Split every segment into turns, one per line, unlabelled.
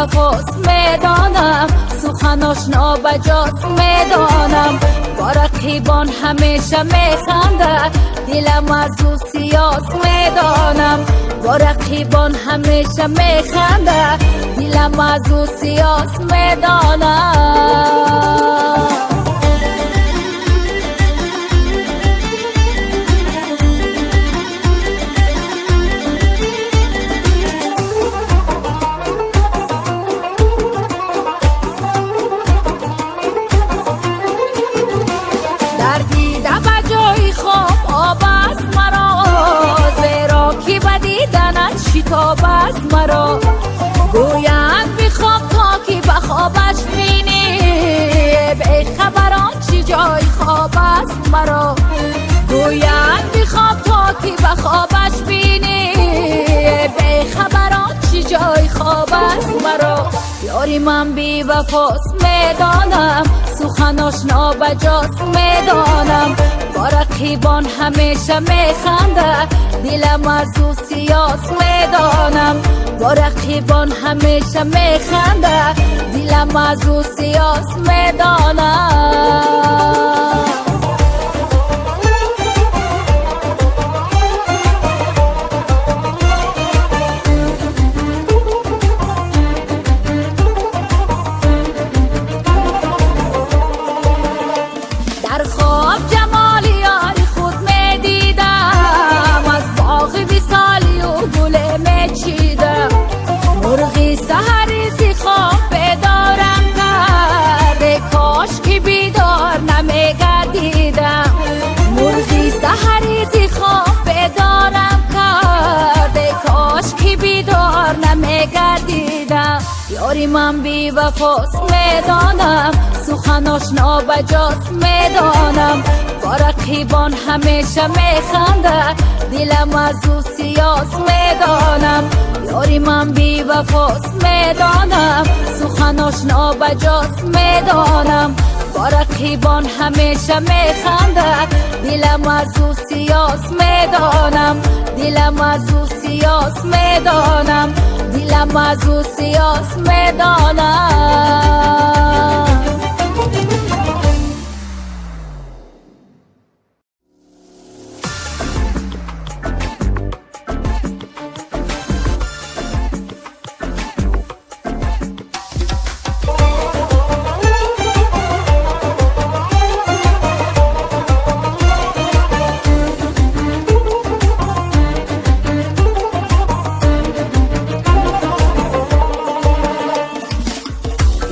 وفاست میدانم، سخناش نابجاست میدانم. با رقیبان همیشه میخنده، دلم از او سیاست میدانم. با رقیبان همیشه میخنده، دلم از او سیاست میدانم. شتاب است مرا گویند بخواب تا که بخوابش بینی، به خبران چی جای خواب است مرا. گویند بخواب تا که بخوابش بینی، به خبران چی جای خواب است مرا. یاری من بی وفاست میدانم، سخناش نابجاست میدانم. با رقیبان همیشه میخنده، دلم از او سیاست میدانم. با رقیبان همیشه میخنده، دلم از او سیاست میدانم. در خواب جمال یاری خود میدیدم، از باغ وصالی و گل میچیدم. مرغی سحری زی خواب بیدارم کرده، کاش که بیدار نمیگردیدم. مرغی سحری زی خواب بیدارم کرده، کاش که بیدار نمیگردیدم. یاری من بی وفاست میدانم، سخناش نابجاست میدانم. با رقیبان همیشه میخنده، دلم از او سیاست میدانم. یاری من بی وفاست میدانم، سخناش نابجاست میدانم. با رقیبان همیشه میخنده، دلم از او سیاست میدانم. دلم از او سیاست میدانم. دلم از او سیاست میدانم.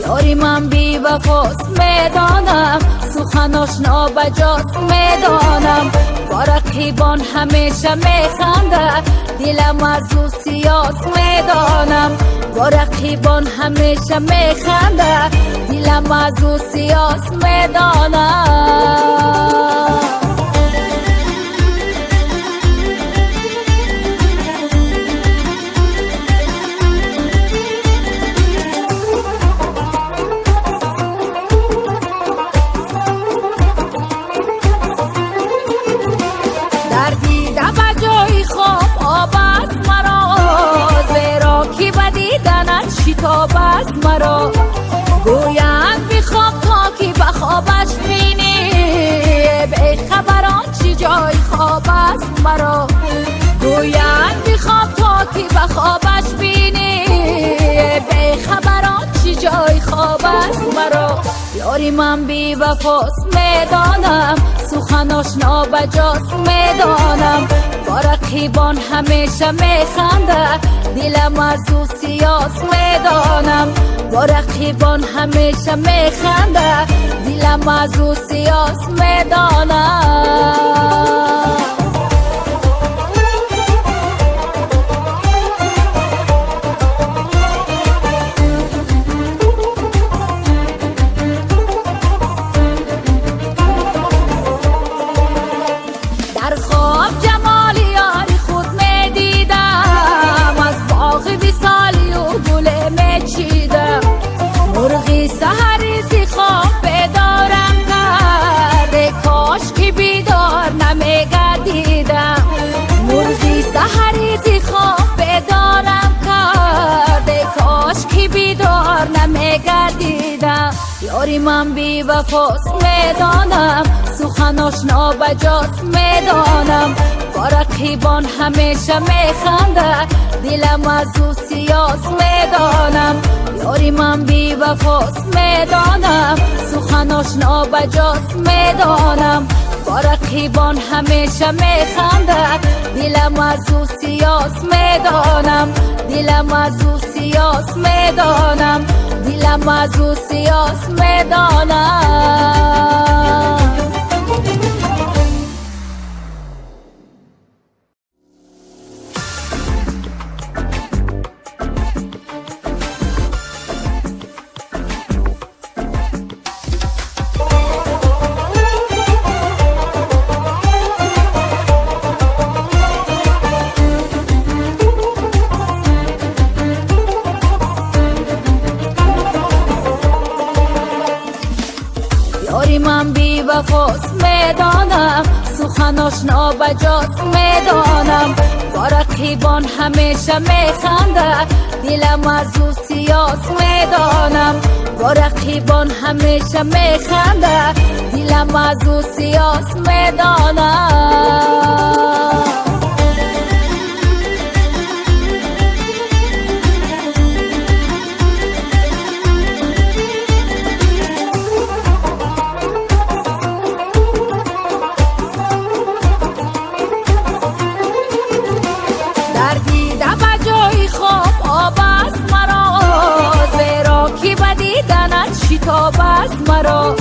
یاری من بی وفاست میدانم، سخناش نابجاست میدانم. با رقیبان همیشه میخنده، دلم از او سیاست میدانم. با رقیبان همیشه میخنده، دلم از او سیاست میدانم. شتاب است مرا گویند بخواب تا که بخوابش بینی، به خبران چی جای خواب است مرا. گویند بخواب تا که بخوابش بینی، به خبران چی جای خواب است مرا. یاری من بی وفاست میدانم، سخناش نابجاست میدانم. با رقیبان همیشه میخنده، دلم از او سیاست میدانم. با رقیبان همیشه میخنده، دلم از او سیاست میدانم. در خواب جمال یاری خود میدیدم، از باغ وصالی و گل میچیدم. مرغی سحری زی خواب بیدارم کرده، کاش که یاری من بی وفاست میدانم، سخناش نابجاست میدانم، با رقیبان همیشه میخنده، دلم از او سیاست میدانم. یاری من بی وفاست میدانم، سخناش نابجاست میدانم، با رقیبان همیشه میخنده، دلم از او سیاست میدانم، دلم از او سیاست میدانم، دلم از او سیاست میدانم. یاری من بی وفاست میدانم، سخناش نابجاست میدانم، با رقیبان همیشه میخنده، دلم از او سیاست میدانم، با رقیبان همیشه میخنده، دلم از او سیاست میدانم. شتاب است مرا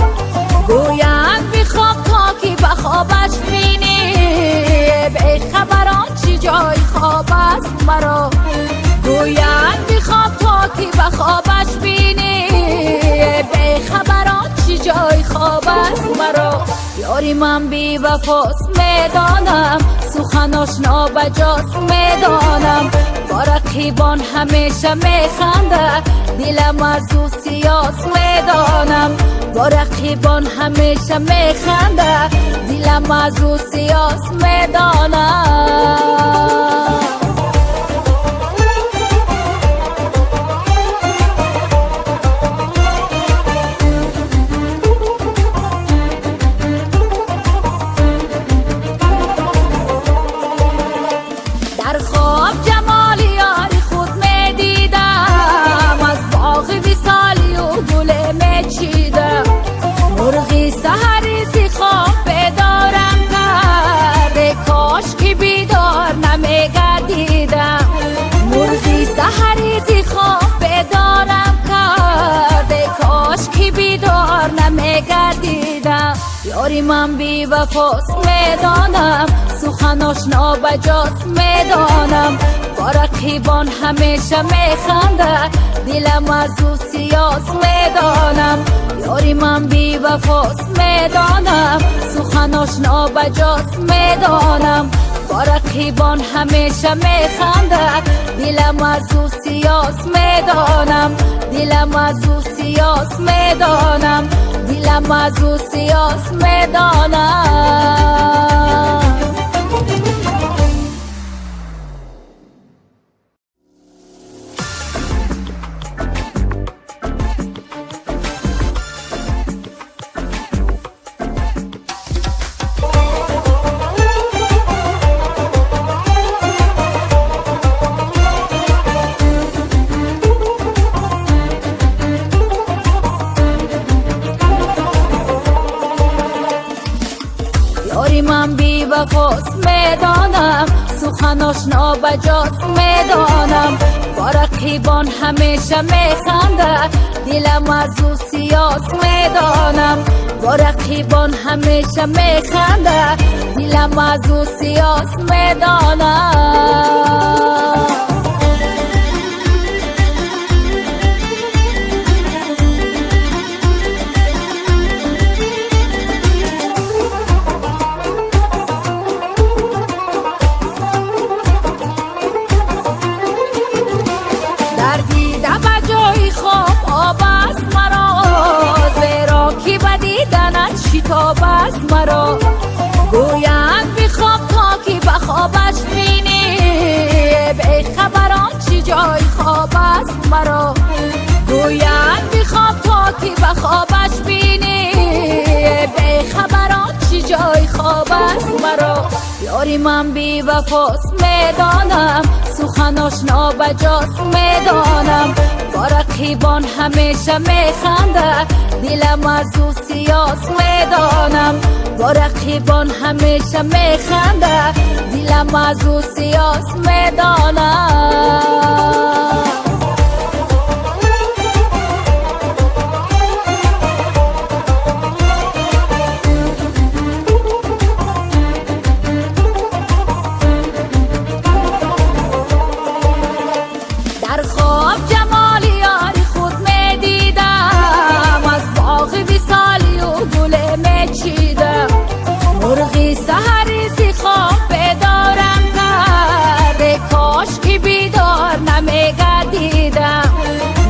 گویند بخواب تا که بخوابش بینی، به خبران چی جای خواب است مرا گویند بخواب تا که بخوابش بینی، به خبران چی جای خواب است مرا. یاری من بی وفاست میدانم، سخناش نابجاست میدانم، با رقیبان همیشه میخنده، دلم از او سیاست میدانم، با رقیبان همیشه میخنده، دلم از او سیاست میدانم. در خواب جمال یاری خود میدیدم، از باغ وصالی و گل میچیدم، مرغی سحری زی خواب بیدارم کرده، کاش که بیدار نمیگردیدم، مرغی سحری زی خواب بیدارم کرده، کاش که بیدار نمیگردیدم. یاری من بی وفاست میدانم، سخناش نابجاست میدانم، با رقیبان همیشه میخنده، دلم از او سیاست میدانم. یاری من بی وفاست میدانم، سخناش نابجاست میدانم، با رقیبان همیشه میخنده، دلم از او سیاست میدانم، دلم از او سیاست میدانم، دلم از او سیاست میدانم. یاری من بی وفاست میدانم، سخناش نابجاست میدانم، با رقیبان همیشه میخنده، دلم از او سیاست میدانم، با رقیبان همیشه میخنده، دلم از او سیاست میدانم. شتاب است مرا گویند بخواب تا که بخوابش بینی، به خبران چی جای خواب است مرا گویند بخواب تا که به خوابش بینی به خبران چی جای خواب است مرا یاری من بی وفاست میدانم سخناش نابجاست میدانم با رقیبان همیشه میخنده دلم از او سیاست میدانم با رقیبان همیشه میخنده دلم از او سیاست میدانم در خواب جمال یاری خود میدیدم از باغ وصالی و گل میچیدم مرغی سحری زی خواب بیدارم کرده کاش که بیدار نمیگردیدم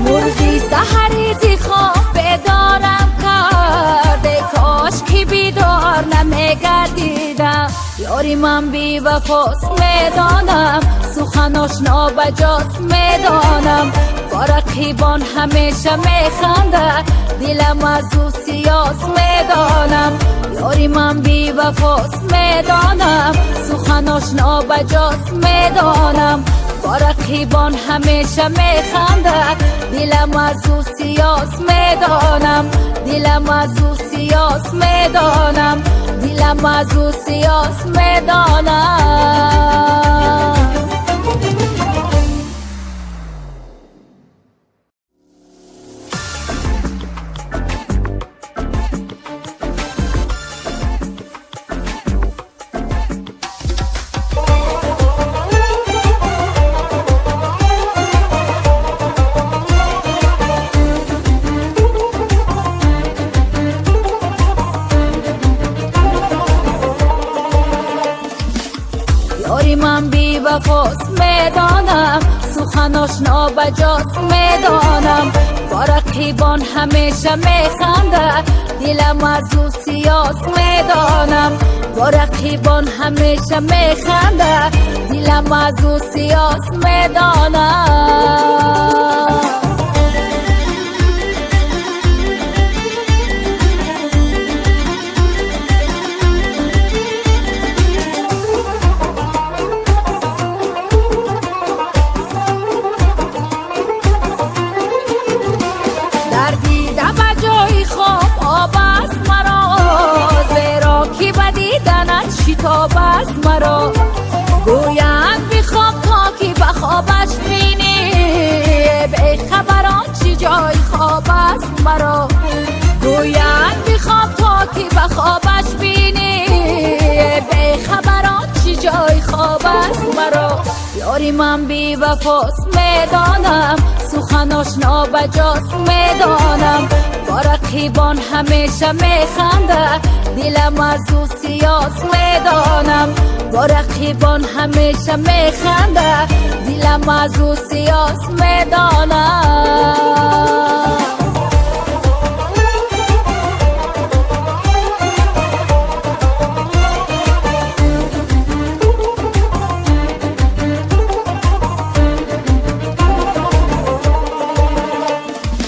مرغی سحری زی خواب بیدارم کرده کاش که بیدار نمیگردیدم یاری من بی وفاست میدانم سخناش نابجاست میدانم با رقیبان همیشه میخنده دلم از او سیاست میدانم یاری من بی وفاست میدانم سخناش نابجاست میدانم با رقیبان همیشه میخنده دلم از او سیاست میدانم دلم از او سیاست میدانم دلم از او سیاست میدانم یاری من بی وفاست میدانم سخناش نابجاست میدانم با رقیبان همیشه میخنده دلم از او سیاست میدانم با رقیبان همیشه میخنده دلم از او سیاست میدانم شتاب است مرا گویند بخواب تا که به خوابش بینی به خبران چی جای خواب است مرا گویند بخواب تا که به خوابش بینی به خبران چی جای خواب است مرا یاری من بی وفاست میدانم سخناش نابجاست میدانم با رقیبان همیشه میخنده دلم از او سیاست میدانم با رقیبان همیشه میخنده دلم از او سیاست میدانم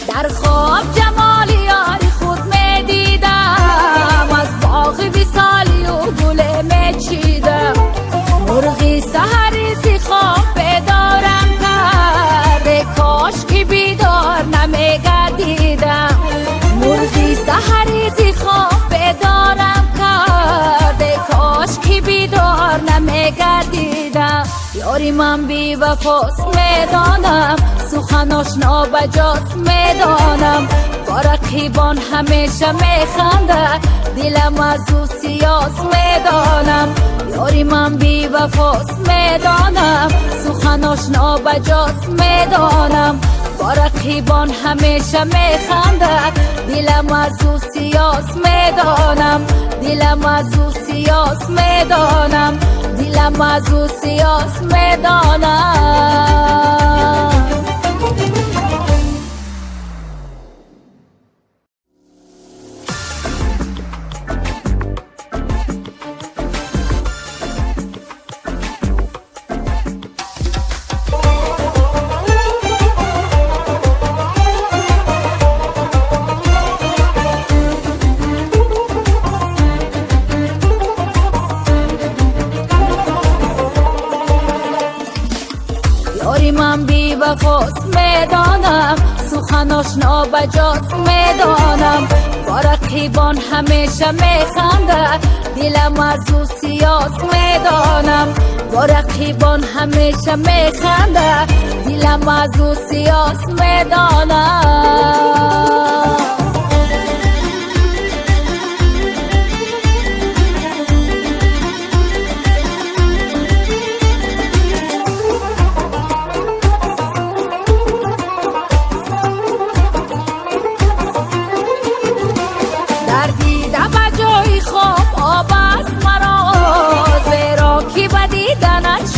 در خواب جمال یاری خود میدیدم از باغ وصالی و گل میچیدم مرغی سحری زی خواب بیدارم کرده کاش که بیدار نمیگردیدم مرغی سحری زی خواب بیدارم کرده کاش که بیدار نمیگردیدم یاری من بی وفاست میدانم سخناش نابجاست میدانم با رقیبان همیشه میخنده دلم از او سیاست میدانم یاری من بی وفاست میدانم سخناش نابجاست میدانم با رقیبان همیشه میخنده دلم از او سیاست میدانم دلم از او سیاست میدانم دلم از او سیاست میدانم من بی وفاست میدانم، سخناش نابجاست میدانم. با رقیبان همیشه میخنده، دلم از او سیاست میدانم. با رقیبان همیشه میخنده، دلم از او سیاست میدانم.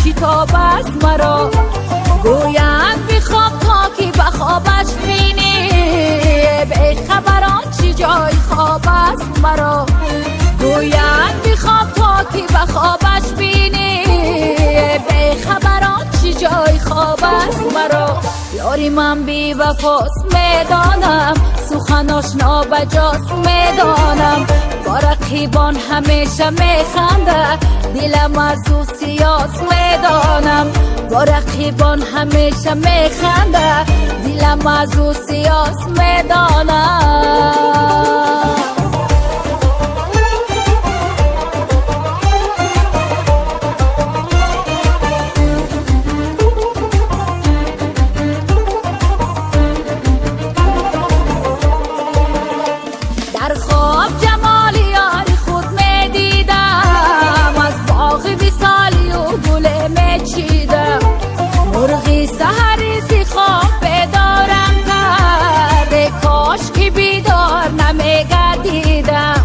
شتاب است مرا، گویند بخواب تا که بخوابش بینی. به خبران چی جای خواب است مرا، گویند بخواب تا که بخوابش بینی. به خبران چی جای خواب است مرا. یاری من بی وفاست میدانم، سخناش نابجاست میدانم. با رقیبان همیشه میخنده، دلم از او سیاست میدانم. با رقیبان همیشه میخنده، دلم از او سیاست میدانم. در خواب جمال یاری خود میدیدم، از باغ وصالی و گل میچیدم. مرغی سحری زی خواب بیدارم کرده، کاش که بیدار نمیگردیدم.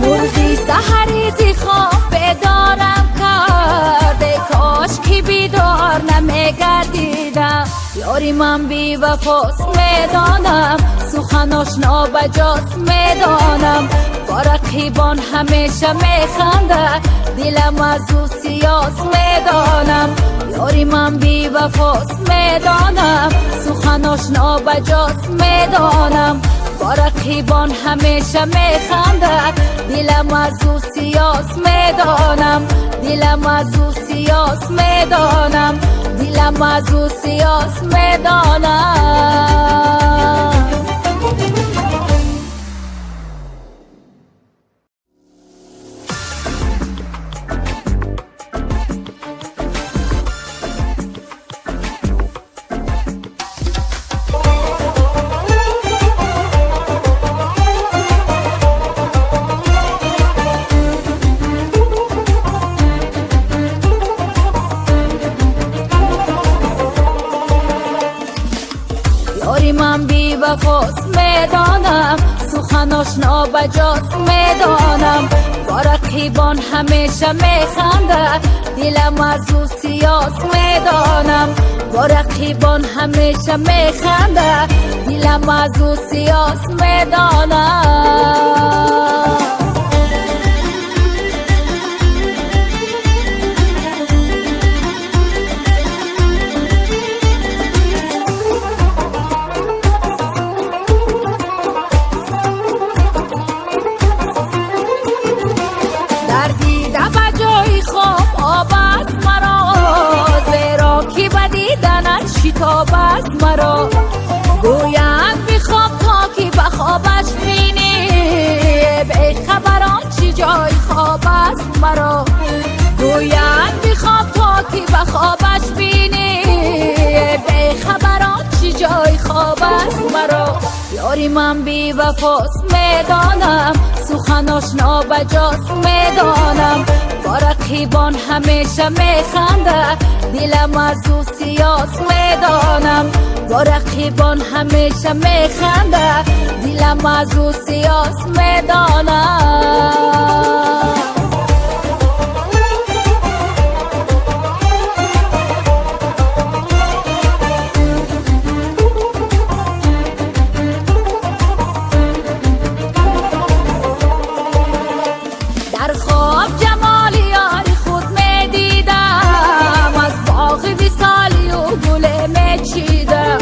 مرغی سحری زی خواب بیدارم کرده، کاش که بیدار نمیگردیدم. یاری من بی وفاست میدانم، سخناش نابجاست میدانم. با رقیبان همیشه میخنده، دلم از او سیاست میدانم. یاری من بی وفاست میدانم، سخناش نابجاست میدانم. با رقیبان همیشه میخنده، دلم از او سیاست میدانم. دلم از او سیاست میدانم. دلم از او سیاست میدانم. من بی وفاست میدانم، سخناش نابجاست میدانم. با رقیبان همیشه میخنده، دلم از او سیاست میدانم. با رقیبان همیشه میخنده، دلم از او سیاست میدانم. شتاب است مرا، گویند بخواب تا که بخوابش بینی. به خبران چی جای خواب است مرا، گویند بخواب تا که بخوابش بینی. به خبران چی جای خواب است مرا. یاری من بی وفاست میدانم، سخناش نابجاست میدانم. با رقیبان همیشه میخنده، دلم از او سیاست میدانم. با رقیبان همیشه میخنده، دلم از او سیاست میدانم. در خواب جمال یاری خود میدیدم، از باغ وصالی و گل میچیدم.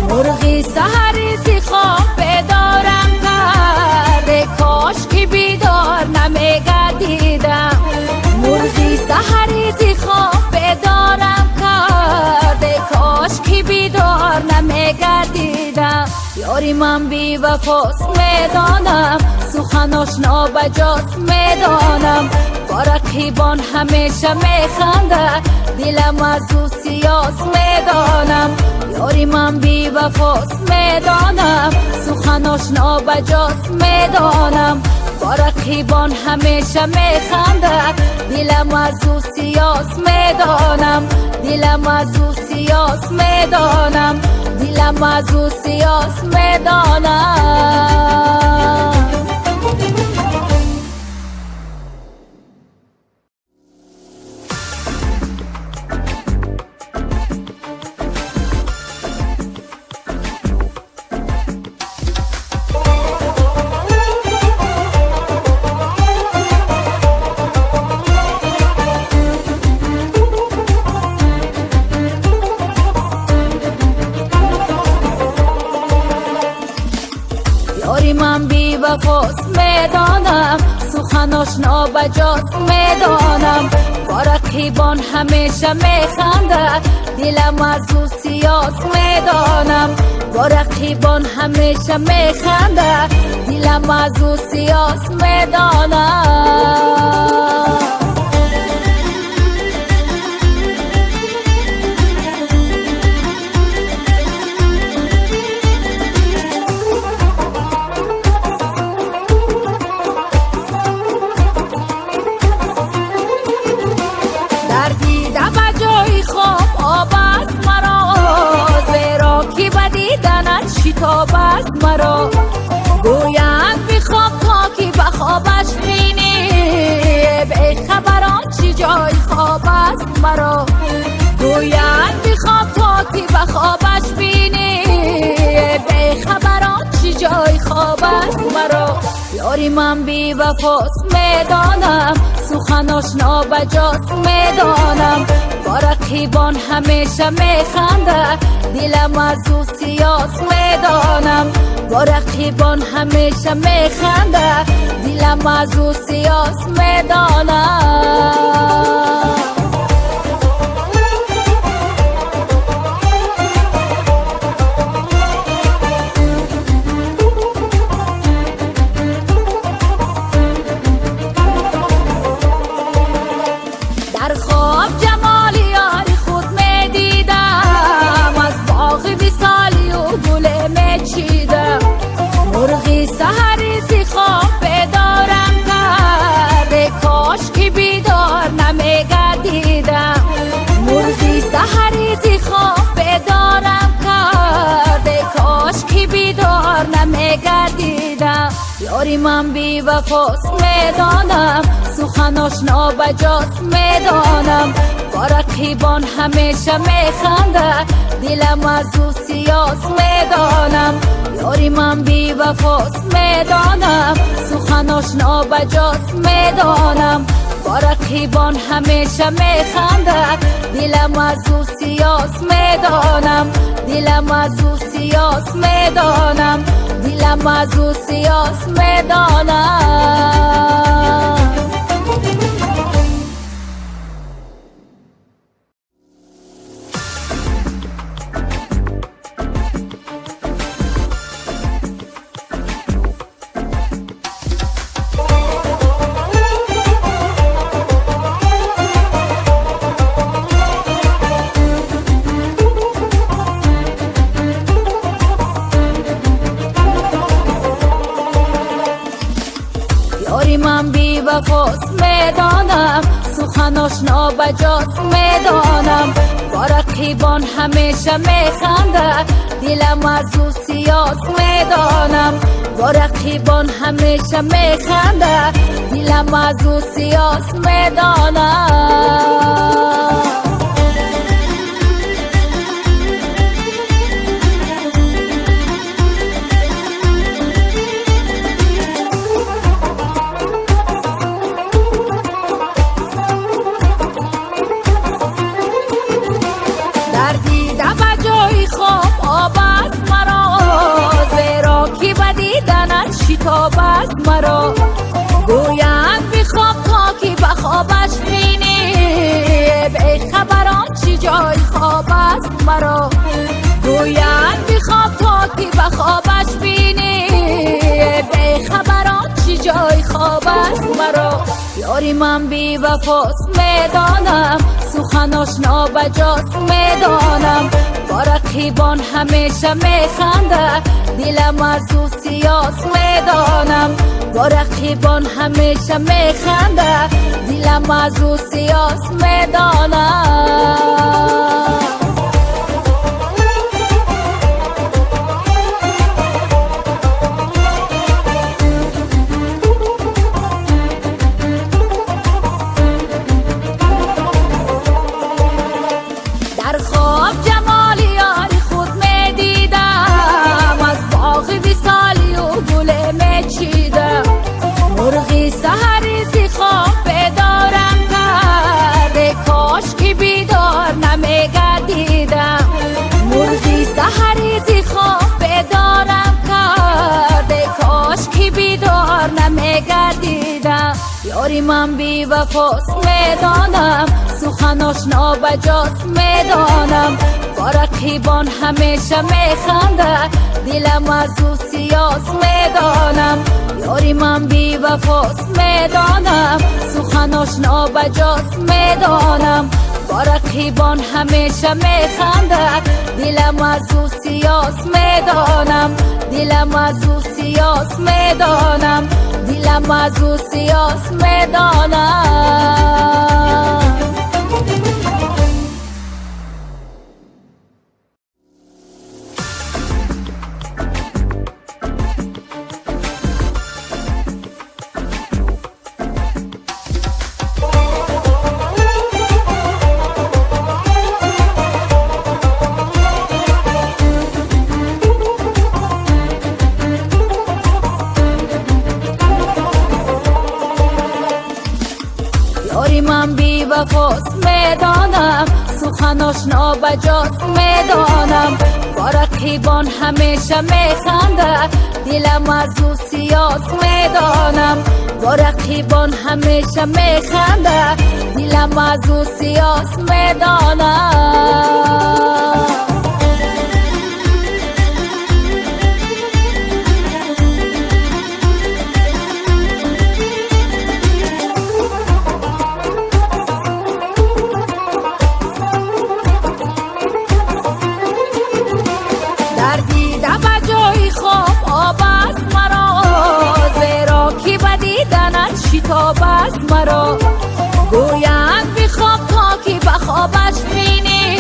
مرغی سحری زی خواب بیدارم کرده، کاش که بیدار یاری من بی وفاست میدانم، سخناش نابجاست میدانم، با رقیبان همیشه میخنده، دلم از او سیاست میدانم. یاری من بی وفاست میدانم، سخناش نابجاست میدانم، با رقیبان همیشه میخنده، دلم از او سیاست میدانم، دلم از او سیاست میدانم، دلم از او سیاست میدانم. یاری من بی وفاست میدانم، سخناش نابجاست میدانم، با رقیبان همیشه میخنده، دلم از او سیاست میدانم، با رقیبان همیشه میخنده، دلم از او سیاست میدانم. شتاب است مرا، گویند بخواب تا که بخوابش بینی، به خبران چی جای خواب است مرا، گویند بخواب تا که بخوابش بینی، به خبران چی جای خواب است مرا. یاری من بی وفاست میدانم، سخناش نابجاست میدانم، با رقیبان همیشه میخنده، دلم از او سیاست میدانم، با رقیبان همیشه میخنده، دلم از او سیاست میدانم. در خواب جمال یاری خود میدیدم، از باغ وصالی و گل میچیدم، مرغی سحری زی خواب بیدارم کرده، کاش که بیدار نمیگردیدم، مرغی سحری زی خواب بیدارم کرده، کاش که بیدار نمیگردیدم. یاری من بی وفاست میدانم، سخناش نابجاست میدانم، با رقیبان همیشه میخنده، دلم از او سیاست میدانم. یاری من بی وفاست میدانم، سخناش نابجاست میدانم، با رقیبان همیشه میخنده، دلم از او سیاست میدانم، دلم از او سیاست میدانم، دلم از او سیاست میدانم. یاری من بی وفاست میدانم، سخناش نابجاست میدانم، با رقیبان همیشه میخنده، دلم از او سیاست میدانم، با رقیبان همیشه میخنده، دلم از او سیاست میدانم. شتاب است مرا، گویند بخواب تا که بخوابش بینی، به خبران چی جای خواب است مرا، گویند بیخواب تا کی به خوابش بینی، به خبران چی جای خواب است مرا. یاری من بی وفاست میدانم، سخناش نابجاست میدانم. با رقیبان همیشه میخنده، دلم از او سیاست میدانم. با رقیبان همیشه میخنده، دلم از او سیاست میدانم. در خواب جمال یاری خود میدیدم، از باغ وصالی و گل میچیدم. مرغی سحری زی خواب بیدارم کرده، کاش که بیدار نمیگردیدم. مرغی سحری زی خواب بیدارم کرده، کاش که بیدار نمیگردیدم. یاری من بی وفاست میدانم، سخناش نابجاست میدانم. با رقیبان همیشه میخنده، دلم از او سیاست میدانم. یاری من بی وفاست میدانم، سخناش نابجاست میدانم. با رقیبان همیشه میخنده، دلم از او سیاست میدانم. دلم از او سیاست میدانم. دلم از او سیاست میدانم. یاری من بی وفاست میدانم، سخناش نابجاست میدانم. با رقیبان همیشه میخنده، دلم از او سیاست میدانم. با رقیبان همیشه میخنده، دلم از او سیاست میدانم. شتاب است مرا، گویند بیخواب تا کی به خوابش بینی،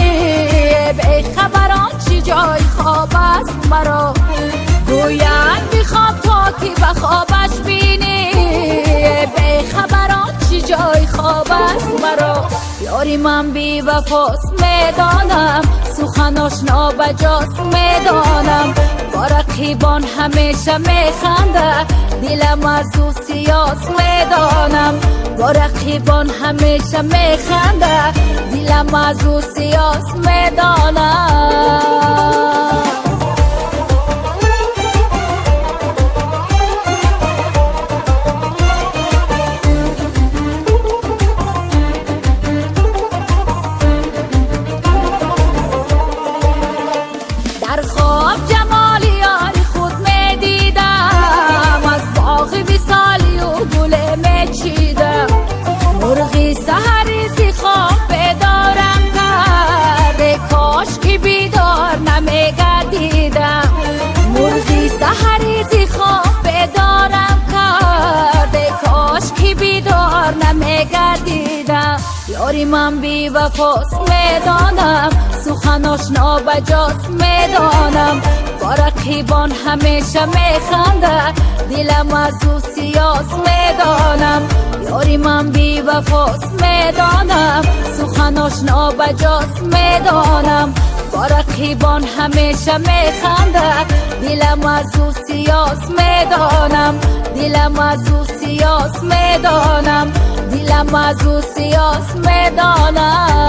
به خبران چی جای خواب است مرا. گویند بیخواب تا کی به خوابش بینی، به خبران چی جای خواب است مرا. یاری من بی وفاست میدانم، سخناش نابجاست میدانم. با رقیبان همیشه میخنده، دلم از او سیاست میدانم. با رقیبان همیشه میخنده، دلم از او سیاست میدانم. در خواب جمال یاری خود میدیدم، از باغ وصالی و گل میچیدم. مرغی سحری زی خواب بیدارم کرده، کاش که بیدار نمیگردیدم. مرغی سحری زی خواب بیدارم کرده، کاش که بیدار نمیگردیدم. یاری من بی وفاست میدانم، سخناش نابجاست میدانم. با رقیبان همیشه میخنده، دلم از او سیاست میدانم. یاری من بی وفاست میدانم، سخناش نابجاست میدانم. با رقیبان همیشه میخنده، دلم از او سیاست میدانم. دلم از او سیاست میدانم. دلم از او سیاست میدانم.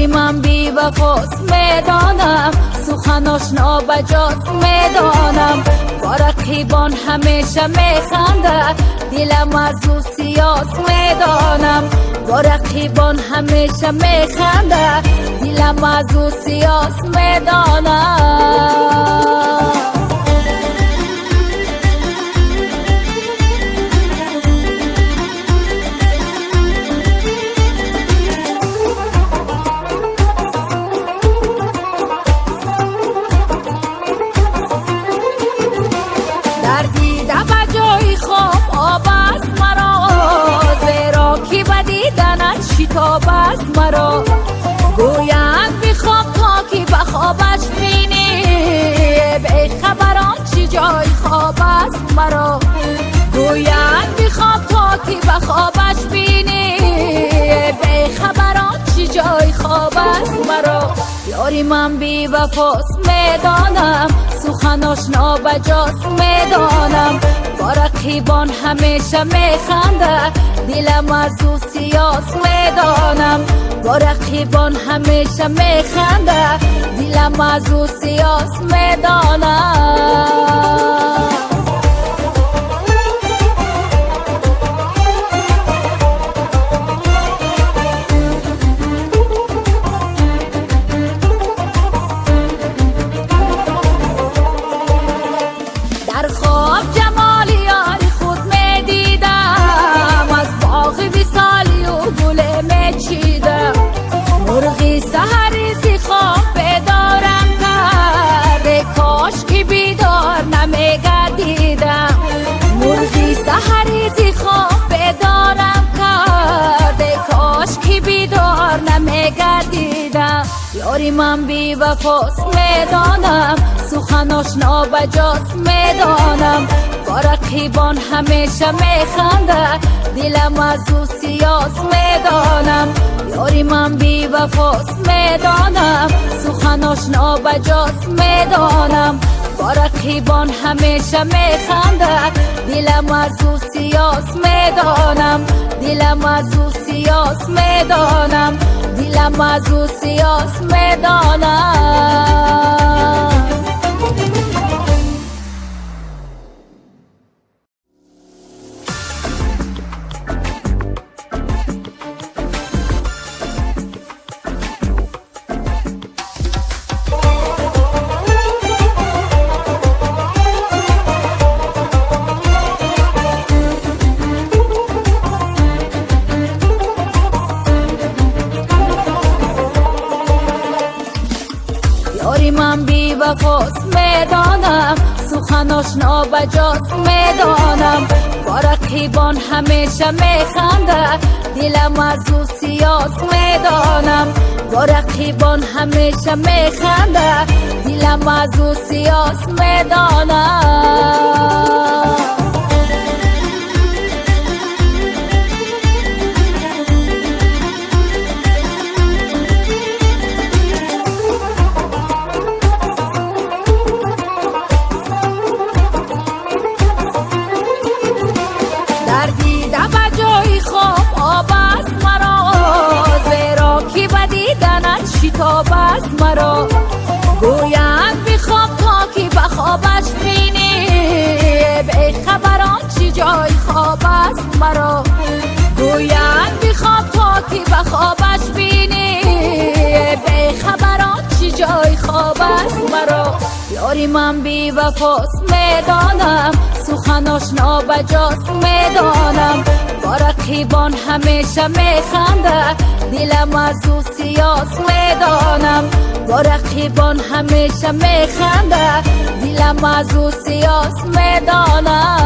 یاری من بی وفاست میدانم، سخناش نابجاست میدانم. با رقیبان همیشه میخنده، دلم از او سیاست میدانم. با رقیبان همیشه میخنده، دلم از او سیاست میدانم. شتاب است مرا، گویند بخواب تا که بخوابش بینی. به خبران چی جای خواب است مرا، گویند بخواب تا که بخوابش بینی. به خبران چی جای خواب است مرا. یاری من بی وفاست میدانم، سخناش نابجاست میدانم. با رقیبان همیشه میخنده، دلم از او سیاست میدانم. با رقیبان همیشه میخنده، دلم از او سیاست میدانم. در خواب جمال یاری خود میدیدم، از باغ وصالی و گل میچیدم. مرغی سحری زی خواب بیدارم کرده، کاش که بیدار نمیگردیدم. مرغی سحری زی خواب بیدارم کرده، کاش که بیدار نمیگردیدم. یاری من بی وفاست میدانم، سخناش نابجاست میدانم. با رقیبان همیشه میخنده، دلم از او سیاست میدانم. یاری من بی وفاست میدانم، سخناش نابجاست میدانم. با رقیبان همیشه میخنده، دلم از او سیاست میدانم. دلم از او سیاست میدانم، دلم از او سیاست میدانم. یاری من بی وفاست میدانم، سخناش نابجاست میدانم. با رقیبان همیشه میخنده، دلم از او سیاست میدانم. با رقیبان همیشه میخنده، دلم از او سیاست میدانم. شتاب است مرا، گویند بخواب تا که بخوابش بینی. به خبران چی جای خواب است مرا، گویند بخواب تا که بخوابش بینی. به خبران چی جای خواب است مرا. یاری من بی وفاست میدانم، سخناش نابجاست میدانم. با رقیبان همیشه میخنده، دلم از او سیاست میدانم. با رقیبان همیشه میخنده، دلم از او سیاست میدانم.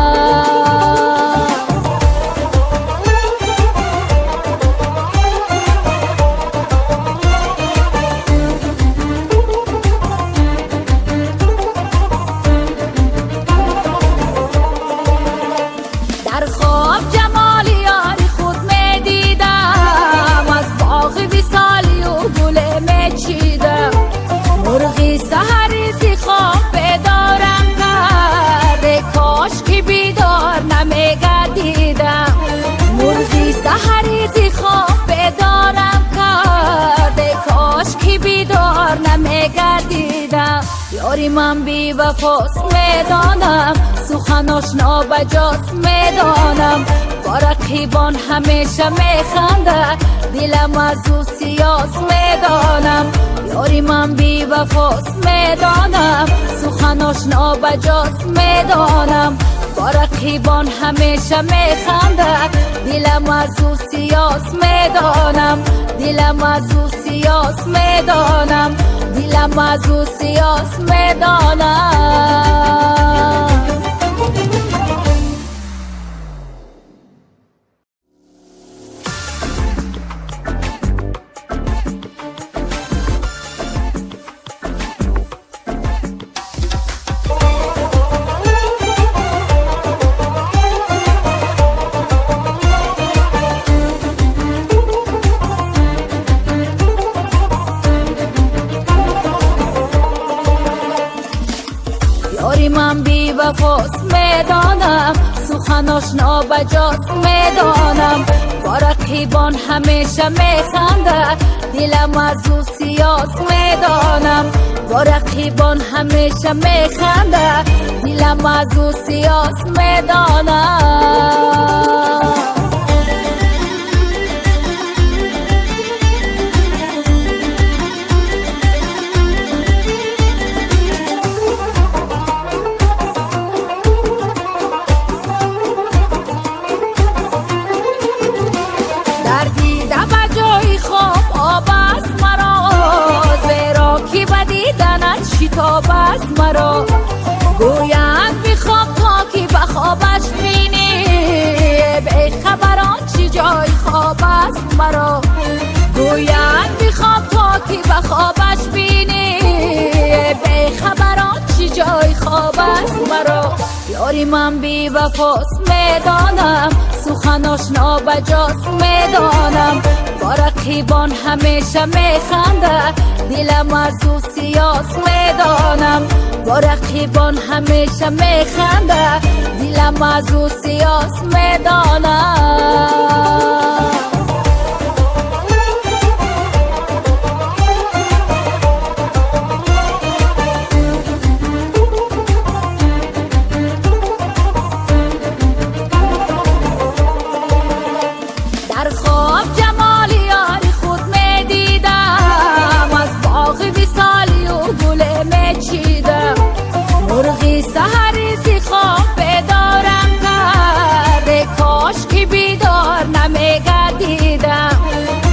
در خواب جمال یاری خود میدیدم، از باغ وصالی و گل میچیدم. مرغی سحری زی خواب بیدارم کرده، کاش که بیدار نمیگردیدم. یاری من بی وفاست میدانم، سخناش نابجاست میدانم، با رقیبان همیشه میخنده، دلم از او سیاست میدانم. یاری من بی وفاست میدانم، سخناش نابجاست میدانم، با رقیبان همیشه میخنده، دلم از او سیاست میدانم، دلم از او سیاست میدانم، دلم از او سیاست میدانم. یاری من بی وفاست میدانم، سخناش نابجاست میدانم، با رقیبان همیشه میخنده، دلم از او سیاست میدانم، با رقیبان همیشه میخنده، دلم از او سیاست میدانم. شتاب است مرا، گویند بخواب تا که بخوابش بینی، به خبران چی جای خواب است مرا، گویند بخواب تا که بخوابش بینی، به خبران چی جای خواب است مرا. یاری من بی وفاست میدانم، سخناش نابجاست میدانم، با رقیبان همیشه میخنده، دلم از او سیاست میدانم، با رقیبان همیشه میخنده، دلم از او سیاست میدانم. در خواب جمال یاری خود میدیدم، از باغ وصالی و گل میچیدم، مرغی سحری زی خواب بیدارم کرده، کاش که بیدار نمیگردیدم،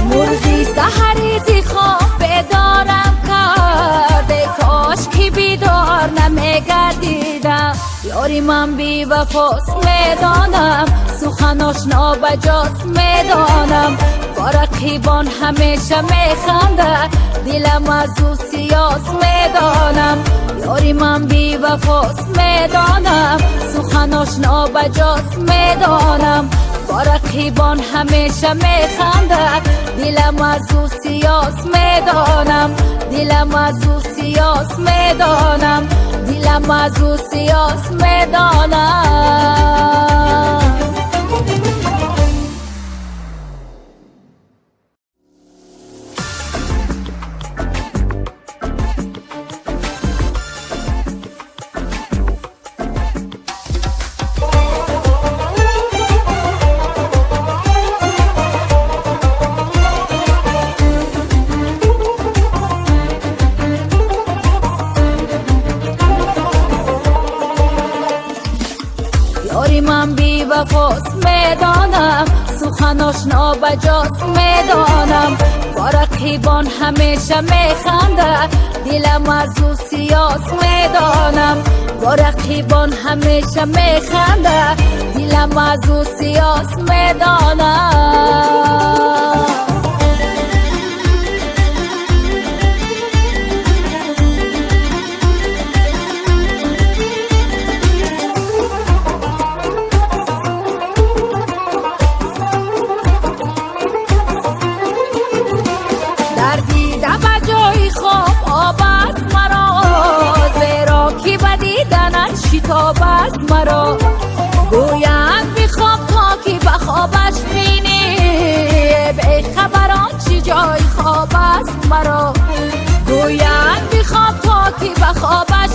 مرغی سحری زی خواب بیدارم کرده، کاش که بیدار نمیگردیدم. یاری من بی وفاست میدانم، سخناش نابجاست میدانم، با رقیبان همیشه میخنده، دلم از او سیاست میدانم. یاری من بی وفاست میدانم، سخناش نابجاست میدانم، با رقیبان همیشه میخنده، دلم از او سیاست میدانم، دلم از او سیاست میدانم، دلم از او سیاست میدانم. یاری من بی وفاست میدانم، سخناش نابجاست میدانم، با رقیبان همیشه میخنده، دلم از او سیاست میدانم، با رقیبان همیشه میخنده، دلم از او سیاست میدانم. شتاب است مرا، گویند بخواب تا که بخوابش بینی، به خبران چی جای خواب است مرا، گویند بخواب تا که بخوابش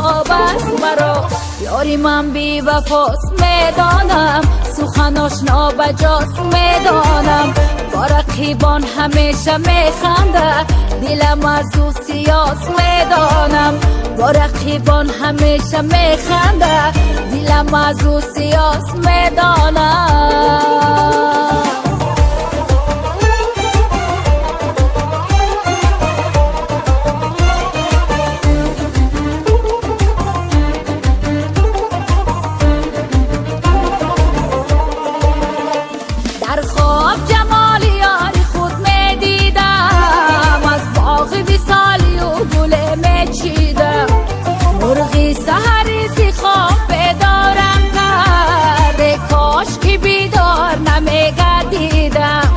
خواب است مرا. یاری من بی وفاست میدانم، سخناش نابجاست میدانم. با رقیبان همیشه میخنده، دلم از او سیاست میدانم. با رقیبان همیشه میخنده، دلم از او سیاست میدانم. در خواب جمال یاری خود میدیدم، از باغ وصالی و گل میچیدم. مرغی سحری زی خواب بیدارم کرده، کاش که بیدار نمیگردیدم.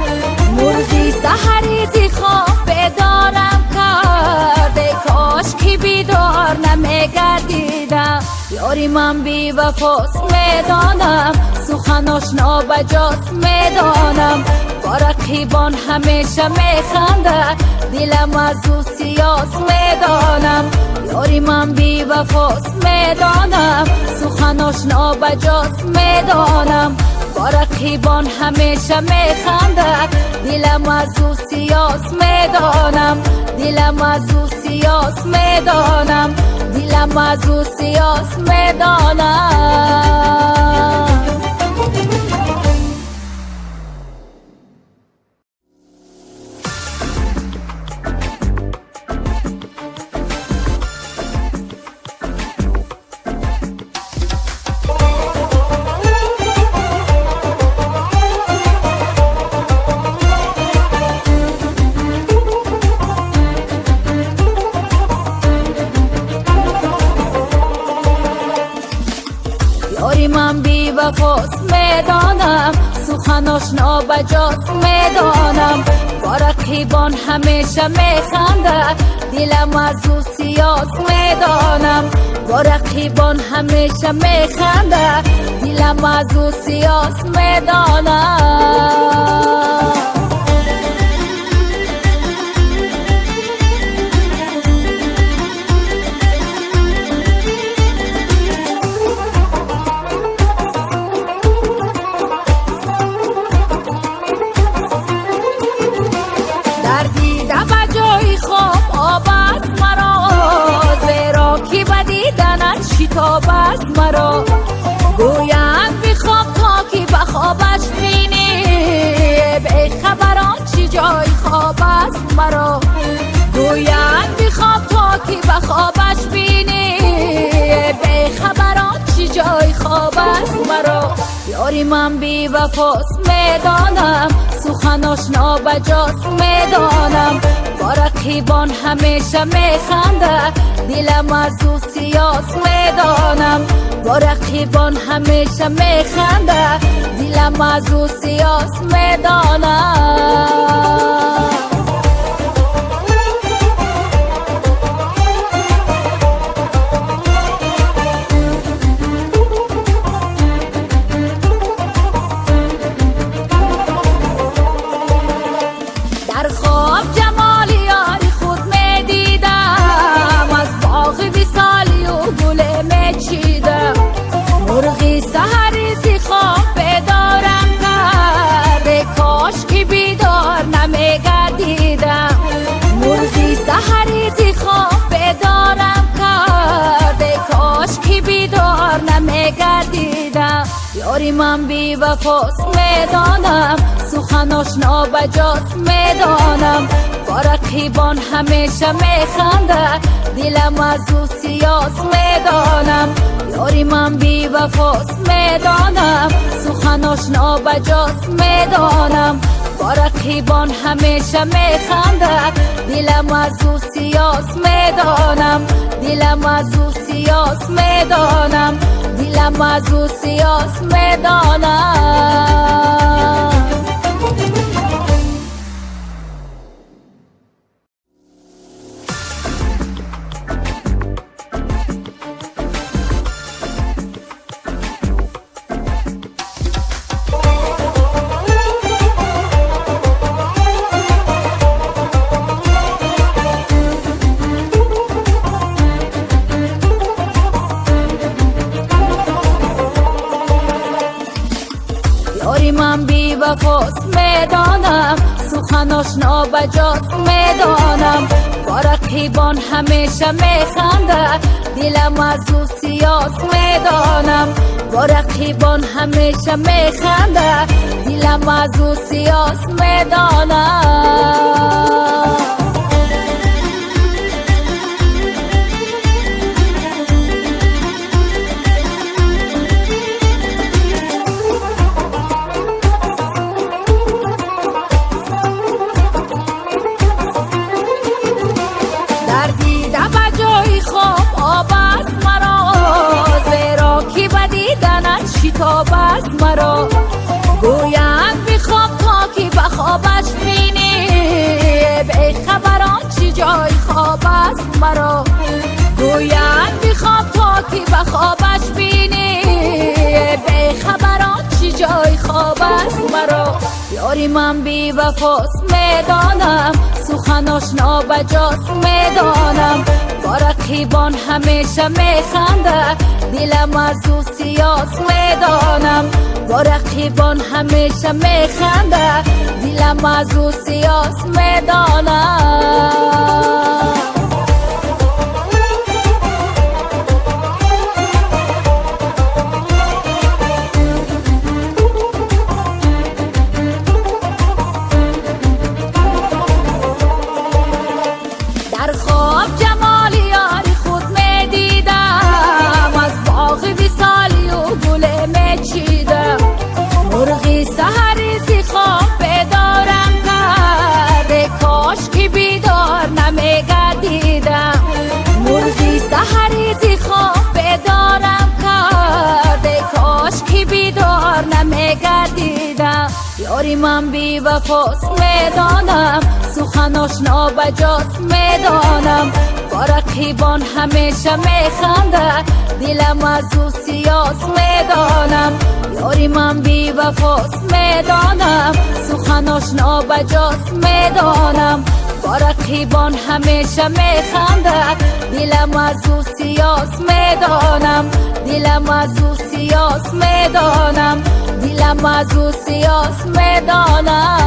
مرغی سحری زی خواب بیدارم کرده، کاش که بیدار نمیگردیدم. یاری من بی وفاست میدانم، سخناش نابجاست میدانم. با رقیبان همیشه میخنده، دلم از او سیاست میدانم. یاری من بی وفاست میدانم، سخناش نابجاست میدانم. با رقیبان همیشه میخنده، دلم از او سیاست میدانم. دلم از او سیاست میدانم. دلم از او سیاست میدانم. یاری من بی وفاست میدانم، سخناش نابجاست میدانم. با رقیبان همیشه میخنده، دلم از او سیاست میدانم. با رقیبان همیشه میخنده، دلم از او سیاست میدانم. شتاب است مرا، گویند بخواب تا که به خوابش بینی. به خبران چی جای خواب است مرا، گویند بخواب تا که به خوابش بینی. به خبران چی جای خواب است مرا. یاری من بی وفاست میدانم، سخناش نابجاست میدانم. با رقیبان همیشه میخنده، دلم از او سیاست میدانم. با رقیبان همیشه میخنده، دلم از او سیاست میدانم. در خواب جمال یاری خود میدیدم، از باغ وصالی و گل میچیدم. مرغی سحری زی خواب بیدارم کرده، کاش که بیدار نمیگردیدم. مرغی سحری زی خواب بیدارم کرده، کاش که بیدار نمیگردیدم. یاری من بی وفاست میدانم، سخناش نابجاست میدانم. با رقیبان همیشه میخنده، دلم از او سیاست میدانم. یاری من بی وفاست میدانم، سخناش نابجاست میدانم. با رقیبان همیشه میخنده، دلم از او سیاست میدانم. دلم از او سیاست میدانم. دلم از او سیاست میدانم. یاری من بی وفاست میدانم، سخناش نابجاست میدانم، با رقیبان همیشه میخنده، دلم از او سیاست میدانم، با رقیبان همیشه میخنده، دلم از او سیاست میدانم. شتاب است مرا گویند بخواب تا که بخوابش بینی، به خبران چی جای خواب است مرا گویند بخواب تا که بخوابش بینی، به خبران چی جای خواب است مرا. یاری من بی وفاست میدانم، سخناش نابجاست میدانم، با رقیبان همیشه میخنده، دلم از او سیاست میدانم، با رقیبان همیشه میخنده، دلم از او سیاست میدانم. در خواب جمال یاری خود میدیدم، از باغ وصالی و گل میچیدم، مرغی سحری زی خواب بیدارم کرده، کاش که بیدار نمیگردیدم، مرغی سحری زی خواب بیدارم کرده، کاش که بیدار نمیگردیدم. یاری من بی وفاست میدانم، سخناش نابجاست میدانم، با رقیبان همیشه میخنده، دلم از او سیاست میدانم. یاری من بی وفاست میدانم، سخناش نابجاست میدانم، با رقیبان همیشه میخنده، دلم از او سیاست میدانم، دلم از او سیاست میدانم، دلم از او سیاست میدانم.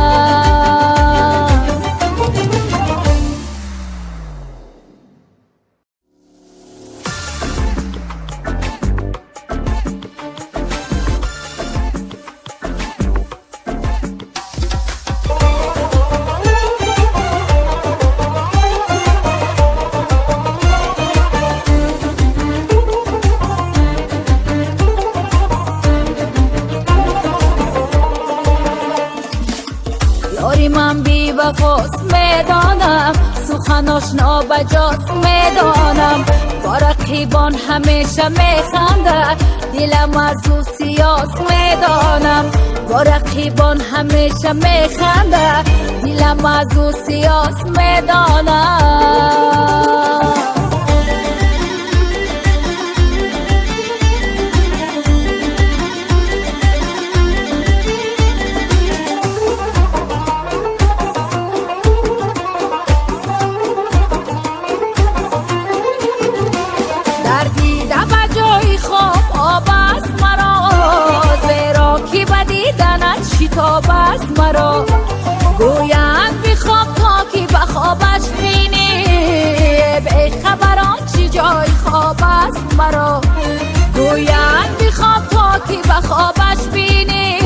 یاری من بی وفاست میدانم، سخناش نابجاست میدانم، با رقیبان همیشه میخنده، دلم از او سیاست میدانم، با رقیبان همیشه میخنده، دلم از او سیاست میدانم. شتاب است مرا گویند بخواب تا که بخوابش بینی، به خبران چی جای خواب است مرا گویند بخواب تا که بخوابش بینی،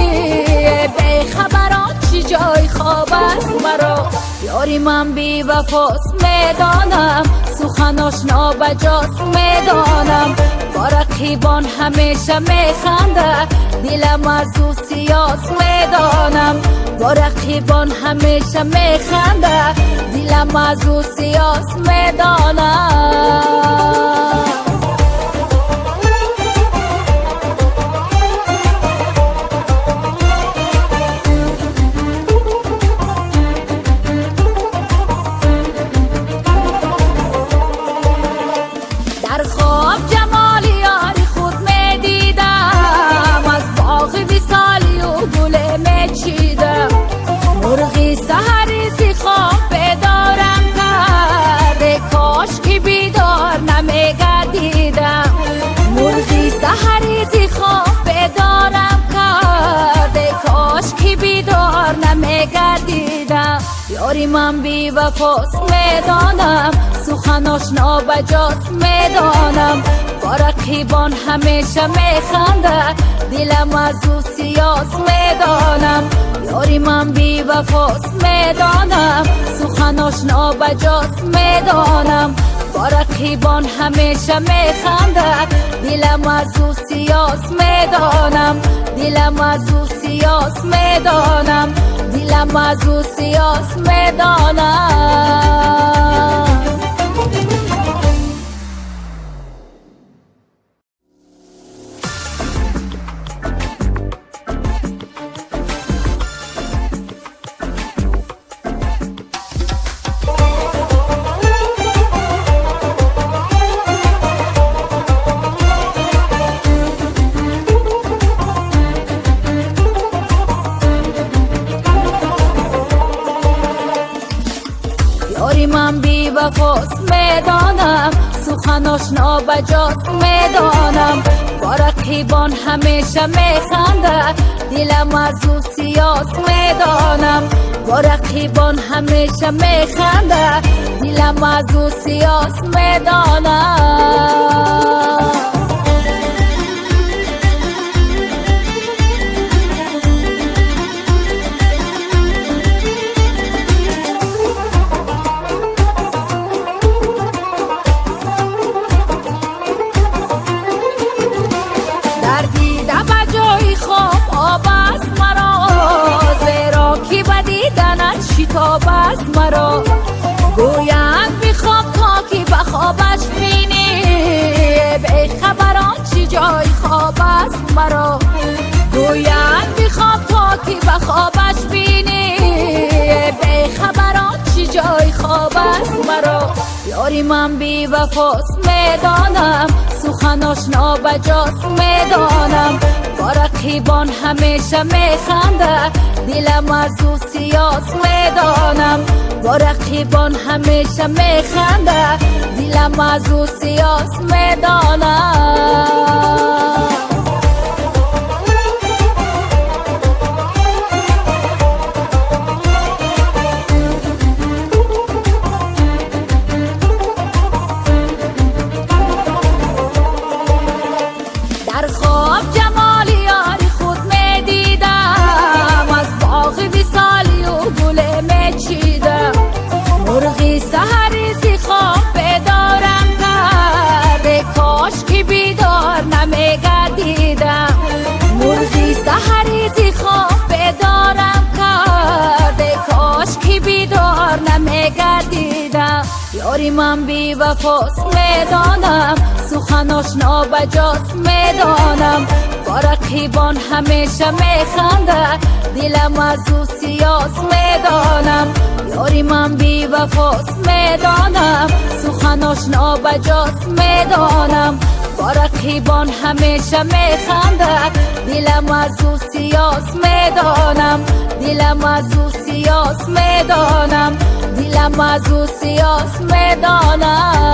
به خبران چی جای خواب است مرا. یاری من بی وفاست میدانم، سخناش نابجاست میدانم، با رقیبان همیشه میخنده، دلم از او سیاست میدانم، با رقیبان همیشه میخنده، دلم از او سیاست میدانم. در خواب جمال یاری خود میدیدم، از باغ وصالی و گل میچیدم، مرغی سحری زی خواب بیدارم کرده، کاش که بیدار نمیگردی یاری من بی وفاست میدانم، سخناش نابجاست میدانم، با رقیبان همیشه میخنده، دلم از او سیاست میدانم. یاری من بی وفاست میدانم، سخناش نابجاست میدانم، با رقیبان همیشه میخنده، دلم از او سیاست میدانم، دلم از او سیاست میدانم، دلم از او سیاست میدانم. یاری من بی وفاست میدانم، سخناش نابجاست میدانم، با رقیبان همیشه میخنده، دلم از او سیاست میدانم، با رقیبان همیشه میخنده، دلم از او سیاست میدانم. شتاب است مرا، گویند بخواب تا که بخوابش بینی، به خبران چی جای خواب است مرا، گویند بخواب تا که بخوابش بینی، به خبران چی جای خواب است مرا. یاری من بی وفاست میدانم، سخناش نابجاست میدانم، با رقیبان همیشه میخنده، دلم از او سیاست میدانم، با رقیبان همیشه میخنده، دلم از او سیاست میدانم. در خواب جمال یاری خود میدیدم، از باغ وصالی و گل میچیدم، مرغی سحری زی خواب بیدارم کرده، کاش که بیدار نمیگردیدم، مرغی سحری زی خواب بیدارم کرده، کاش که بیدار نمیگردیدم. یاری من بی وفاست میدانم، سخناش نابجاست میدانم، با رقیبان همیشه میخنده، دلم از او سیاست میدانم. یاری من بی وفاست میدانم، سخناش نابجاست میدانم، با رقیبان همیشه میخنده، دلم از او سیاست میدانم، دلم از او سیاست میدانم، دلم از او سیاست میدانم.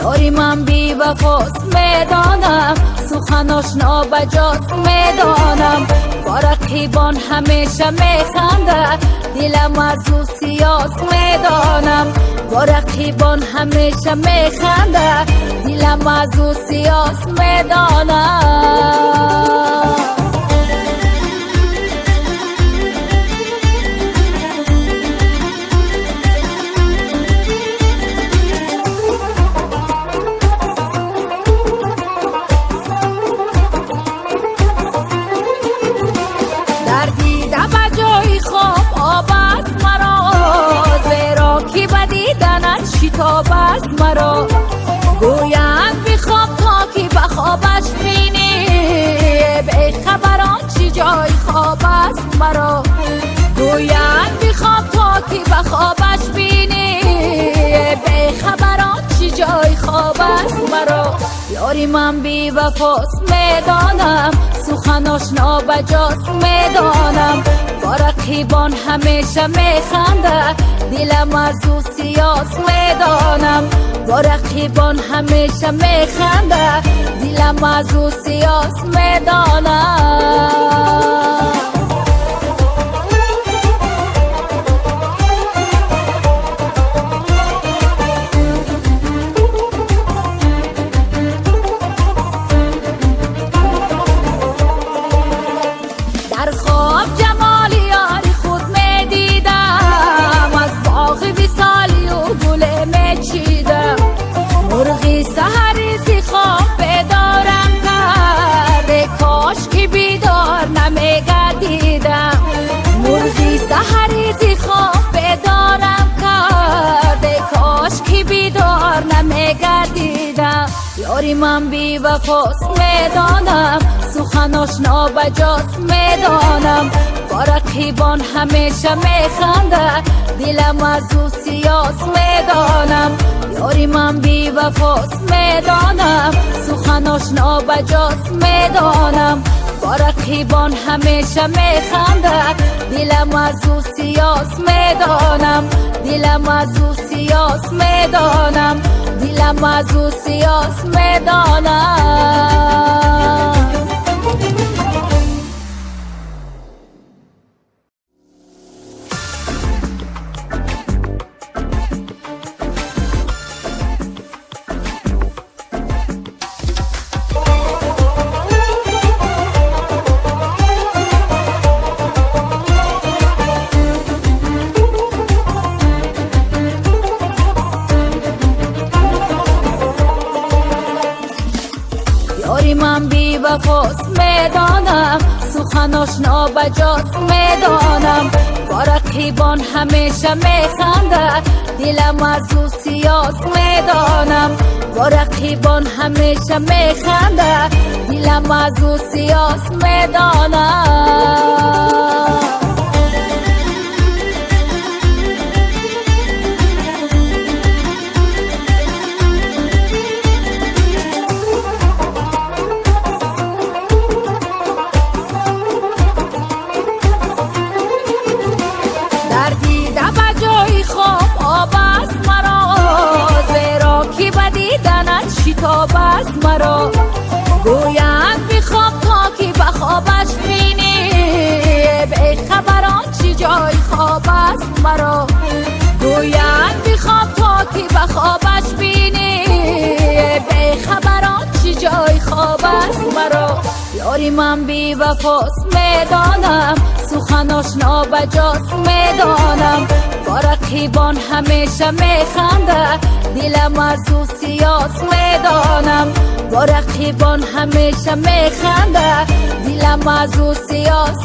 یاری من بی وفاست میدانم، سخناش نابجاست میدانم، با رقیبان همیشه میخنده، دلم از او سیاست میدانم، با رقیبان همیشه میخنده، دلم از او سیاست میدانم. شتاب است مرا، گویند بخواب تا که بخوابش بینی، به خبران چی جای خواب است مرا، گوید بخواب تا که به خوابش بینی، به خبران چی جای خواب است مرا. یاری من بی وفاست میدانم، سخناش نابجاست میدانم. با رقیبان همیشه میخنده، دلم از او سیاس میدانم. با رقیبان همیشه میخنده، دلم از او سیاس میدانم. در خواب جمال یاری خود میدیدم، از باغ وصالی و گل میچیدم. مرغی سحری زی خواب بیدارم کرده، کاش که بیدار نمیگردیدم. مرغی سحری زی خواب بیدارم کرده، کاش که بیدار نمیگردیدم. یاری من بی وفاست میدانم، سخناش نابجاست میدانم. با رقیبان همیشه میخنده، دلم از او سیاس میدانم. یاری من بی وفاست میدانم، سخناش نابجاست میدانم. با رقیبان همیشه میخنده، دلم از او سیاس میدانم. دلم از او سیاس میدانم. دلم از او سیاس میدانم. یاری من بی وفاست میدانم، سخناش نابجاست میدانم. با رقیبان همیشه میخنده، دلم از او سیاس میدانم. با رقیبان همیشه میخنده، دلم از او سیاس میدانم. شتاب است مرا، گوید بخواب تا که به خوابش بینی، به خبران چی جای خواب است مرا. گوید بخواب تا که به خوابش بینی، به خبران چی جای خواب است مرا. یاری من بی وفاست میدانم، سخناش نابجاست میدانم. با رقیبان همیشه میخنده، دلم از او سیاس میدانم. با رقیبان همیشه میخنده، دلم از او سیاس